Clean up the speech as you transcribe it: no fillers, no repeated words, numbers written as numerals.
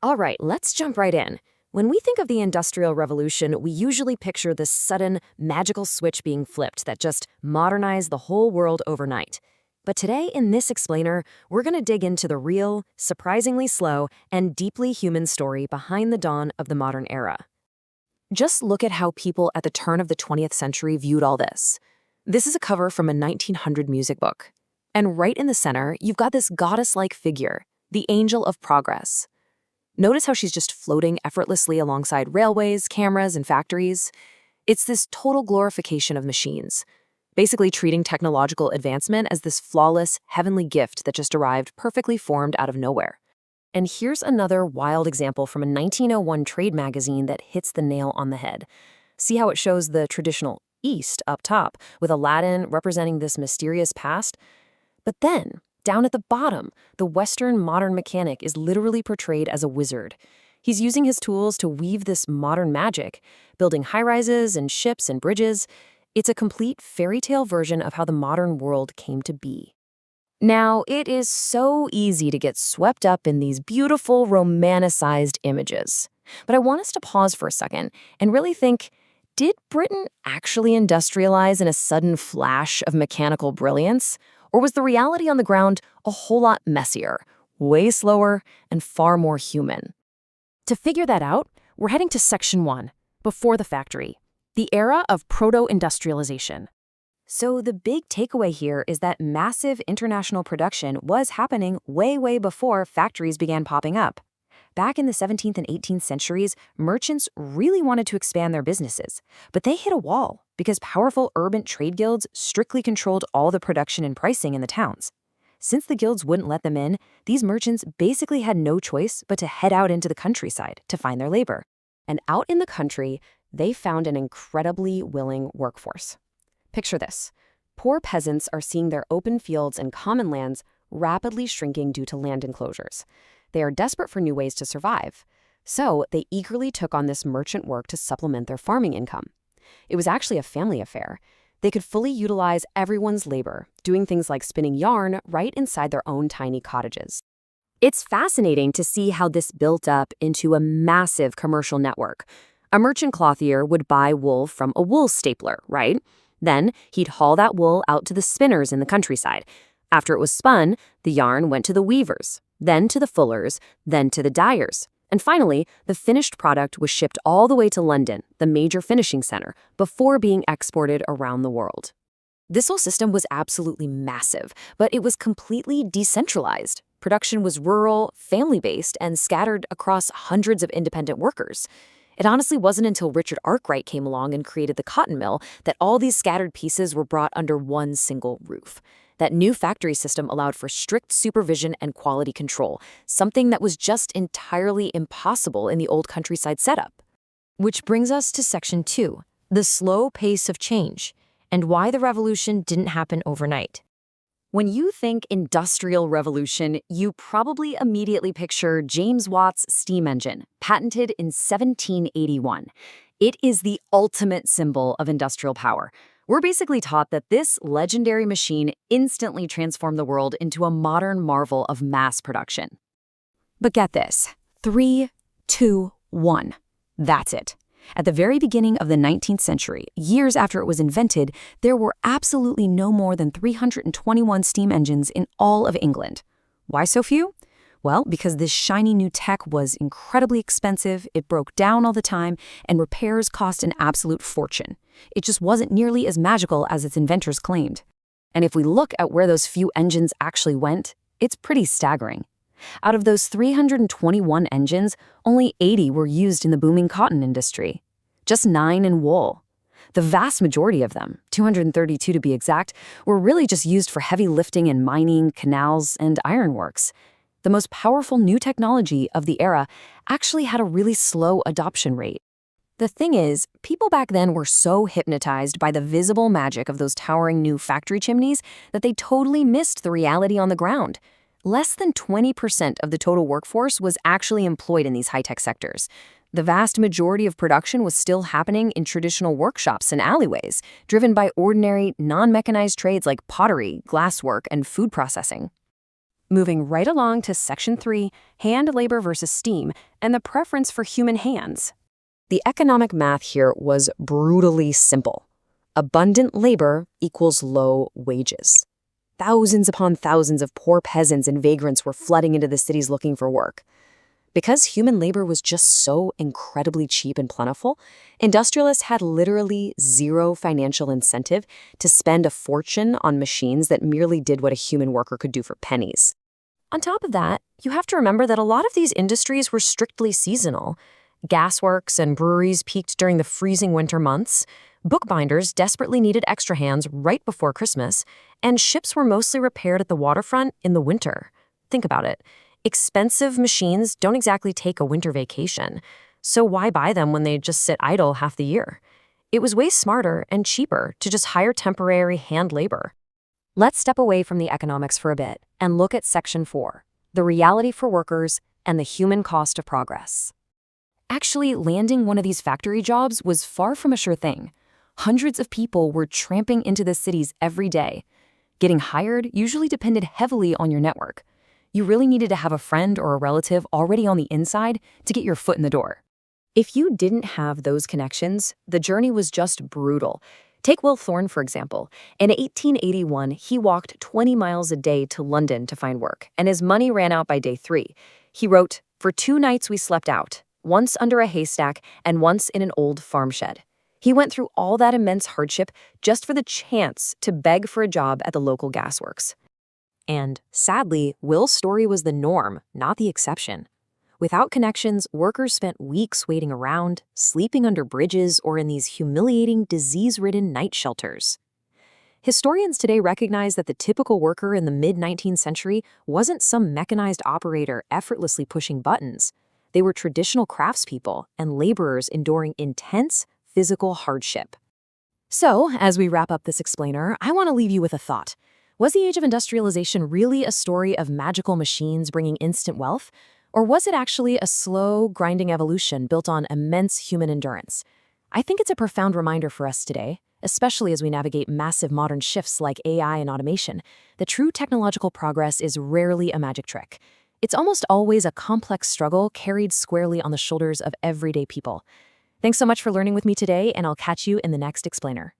All right, let's jump right in. When we think of the Industrial Revolution, we usually picture this sudden, magical switch being flipped that just modernized the whole world overnight. But today, in this explainer, we're going to dig into the real, surprisingly slow, and deeply human story behind the dawn of the modern era. Just look at how people at the turn of the 20th century viewed all this. This is a cover from a 1900 music book. And right in the center, you've got this goddess-like figure, the Angel of Progress. Notice how she's just floating effortlessly alongside railways, cameras, and factories. It's this total glorification of machines, basically treating technological advancement as this flawless, heavenly gift that just arrived perfectly formed out of nowhere. And here's another wild example from a 1901 trade magazine that hits the nail on the head. See how it shows the traditional East up top, with Aladdin representing this mysterious past? But then, down at the bottom, the Western modern mechanic is literally portrayed as a wizard. He's using his tools to weave this modern magic, building high-rises and ships and bridges. It's a complete fairy tale version of how the modern world came to be. Now, it is so easy to get swept up in these beautiful, romanticized images. But I want us to pause for a second and really think, did Britain actually industrialize in a sudden flash of mechanical brilliance? Or was the reality on the ground a whole lot messier, way slower, and far more human? To figure that out, we're heading to Section 1, Before the Factory, the era of proto-industrialization. So the big takeaway here is that massive international production was happening way before factories began popping up. Back in the 17th and 18th centuries, merchants really wanted to expand their businesses, but they hit a wall because powerful urban trade guilds strictly controlled all the production and pricing in the towns. Since the guilds wouldn't let them in, these merchants basically had no choice but to head out into the countryside to find their labor. And out in the country, they found an incredibly willing workforce. Picture this. Poor peasants are seeing their open fields and common lands rapidly shrinking due to land enclosures. They are desperate for new ways to survive. So they eagerly took on this merchant work to supplement their farming income. It was actually a family affair. They could fully utilize everyone's labor, doing things like spinning yarn right inside their own tiny cottages. It's fascinating to see how this built up into a massive commercial network. A merchant clothier would buy wool from a wool stapler, right? Then he'd haul that wool out to the spinners in the countryside. After it was spun, the yarn went to the weavers, then to the fullers, then to the dyers. And finally, the finished product was shipped all the way to London, the major finishing center, before being exported around the world. This whole system was absolutely massive, but it was completely decentralized. Production was rural, family-based, and scattered across hundreds of independent workers. It honestly wasn't until Richard Arkwright came along and created the cotton mill that all these scattered pieces were brought under one single roof. That new factory system allowed for strict supervision and quality control, something that was just entirely impossible in the old countryside setup. Which brings us to Section 2, the slow pace of change, and why the revolution didn't happen overnight. When you think Industrial Revolution, you probably immediately picture James Watt's steam engine, patented in 1781. It is the ultimate symbol of industrial power. We're basically taught that this legendary machine instantly transformed the world into a modern marvel of mass production. But get this, 3, 2, 1. That's it. At the very beginning of the 19th century, years after it was invented, there were absolutely no more than 321 steam engines in all of England. Why so few? Well, because this shiny new tech was incredibly expensive, it broke down all the time, and repairs cost an absolute fortune. It just wasn't nearly as magical as its inventors claimed. And if we look at where those few engines actually went, it's pretty staggering. Out of those 321 engines, only 80 were used in the booming cotton industry. Just 9 in wool. The vast majority of them, 232 to be exact, were really just used for heavy lifting in mining, canals, and ironworks. The most powerful new technology of the era actually had a really slow adoption rate. The thing is, people back then were so hypnotized by the visible magic of those towering new factory chimneys that they totally missed the reality on the ground. Less than 20% of the total workforce was actually employed in these high-tech sectors. The vast majority of production was still happening in traditional workshops and alleyways, driven by ordinary, non-mechanized trades like pottery, glasswork, and food processing. Moving right along to Section 3, hand labor versus steam, and the preference for human hands. The economic math here was brutally simple. Abundant labor equals low wages. Thousands upon thousands of poor peasants and vagrants were flooding into the cities looking for work. Because human labor was just so incredibly cheap and plentiful, industrialists had literally zero financial incentive to spend a fortune on machines that merely did what a human worker could do for pennies. On top of that, you have to remember that a lot of these industries were strictly seasonal. Gasworks and breweries peaked during the freezing winter months, bookbinders desperately needed extra hands right before Christmas, and ships were mostly repaired at the waterfront in the winter. Think about it. Expensive machines don't exactly take a winter vacation, so why buy them when they just sit idle half the year? It was way smarter and cheaper to just hire temporary hand labor. Let's step away from the economics for a bit and look at Section 4, the reality for workers and the human cost of progress. Actually, landing one of these factory jobs was far from a sure thing. Hundreds of people were tramping into the cities every day. Getting hired usually depended heavily on your network. You really needed to have a friend or a relative already on the inside to get your foot in the door. If you didn't have those connections, the journey was just brutal. Take Will Thorne, for example. In 1881, he walked 20 miles a day to London to find work, and his money ran out by day 3. He wrote, "For 2 nights we slept out, once under a haystack and once in an old farm shed." He went through all that immense hardship just for the chance to beg for a job at the local gasworks. And sadly, Will's story was the norm, not the exception. Without connections, workers spent weeks waiting around, sleeping under bridges, or in these humiliating, disease-ridden night shelters. Historians today recognize that the typical worker in the mid-19th century wasn't some mechanized operator effortlessly pushing buttons. They were traditional craftspeople and laborers enduring intense physical hardship. So, as we wrap up this explainer, I want to leave you with a thought. Was the Age of Industrialization really a story of magical machines bringing instant wealth? Or was it actually a slow, grinding evolution built on immense human endurance? I think it's a profound reminder for us today, especially as we navigate massive modern shifts like AI and automation, that true technological progress is rarely a magic trick. It's almost always a complex struggle carried squarely on the shoulders of everyday people. Thanks so much for learning with me today, and I'll catch you in the next explainer.